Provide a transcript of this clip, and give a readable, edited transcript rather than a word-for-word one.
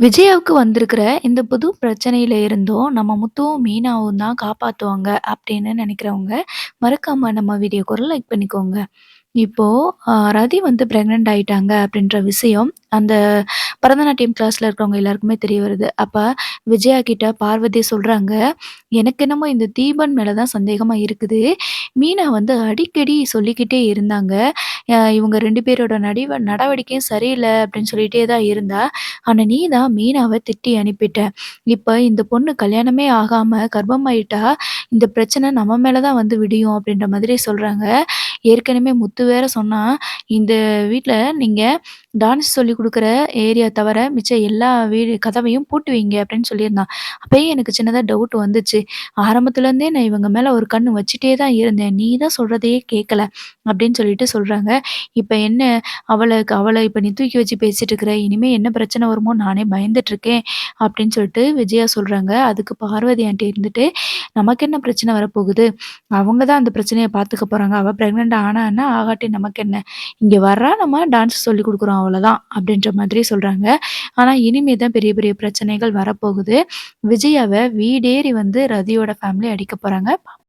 விஜயாவுக்கு வந்திருக்கிற இந்த புது பிரச்சனையில இருந்தும், நம்ம முத்துவும், மீனாவும் தான் காப்பாத்துவாங்க அப்படின்னு நெனைக்கிறவங்க, மறக்காம நம்ம வீடியோக்கு ஒரு லைக் பண்ணிக்கோங்க. இப்போ ரதி வந்து பிரெக்னன்ட் ஆயிட்டாங்க அப்படின்ற விஷயம், அந்த பரதநாட்டியம் கிளாஸ்ல இருக்கிறவங்க எல்லாருக்குமே தெரிய வருது. அப்ப விஜயா கிட்ட பார்வதி சொல்றாங்க, "எனக்கு என்னமோ இந்த தீபன் மேல தான் சந்தேகமா இருக்குது. மீனா வந்து அடிக்கடி சொல்லிக்கிட்டே இருந்தாங்க. இவங்க 2 பேரோட நடவடிக்கையும் சரியில்ல அப்படின்னு சொல்லிட்டே தான் இருந்தா. ஆனா நீ தான் மீனாவ திட்டி அனுப்பிட்ட. இப்ப இந்த பொண்ணு கல்யாணமே ஆகாம கர்ப்பமாயிட்டா, இந்த பிரச்சனை நம்ம மேல தான் வந்து விடியும்." அப்படின்ற மாதிரி சொல்றாங்க. ஏற்கனவே முத்து வேற சொன்னான், "இந்த வீட்ல நீங்க டான்ஸ் சொல்லிக் குடுக்குற ஏரியா தவிர மிச்ச எல்லா வீடு கதவையும் பூட்டி வைங்க" அப்படின்னு சொல்லியிருந்தான். அப்பயே எனக்கு சின்னதா டவுட் வந்துச்சு. ஆரம்பத்துலேருந்தே நான் இவங்க மேல ஒரு கண்ணு வச்சுட்டே தான் இருந்தேன். நீ தான் சொல்றதையே கேட்கல அப்படின்னு சொல்லிட்டு சொல்றாங்க. இப்ப என்ன அவள இப்ப நீ தூக்கி வச்சு பேசிட்டு இருக்கிற. இனிமே என்ன பிரச்சனை வருமோன்னு நானே பயந்துட்டு இருக்கேன் அப்படின்னு சொல்லிட்டு விஜயா சொல்றாங்க. அதுக்கு பார்வதி ஆன்டி இருந்துட்டு, "நமக்கு என்ன பிரச்சனை வரப்போகுது? அவங்க தான் அந்த பிரச்சனைய பார்த்துக்க போறாங்க. அவ பிரெக்னன்ட் ஆனா என்ன, ஆகாட்டி நமக்கு என்ன? இங்க வர்றா நம்ம டான்ஸ் சொல்லிக் குடுக்குறோம் அவ்வளோதான்." அப்படின்ற மாதிரி சொல்றாங்க. ஆனா இனிமே தான் பெரிய பெரிய பிரச்சனைகள் வரப்போகுது. விஜயாவ வீடேறி வந்து ரதியோட ஃபேமிலி அடிக்க போறாங்க.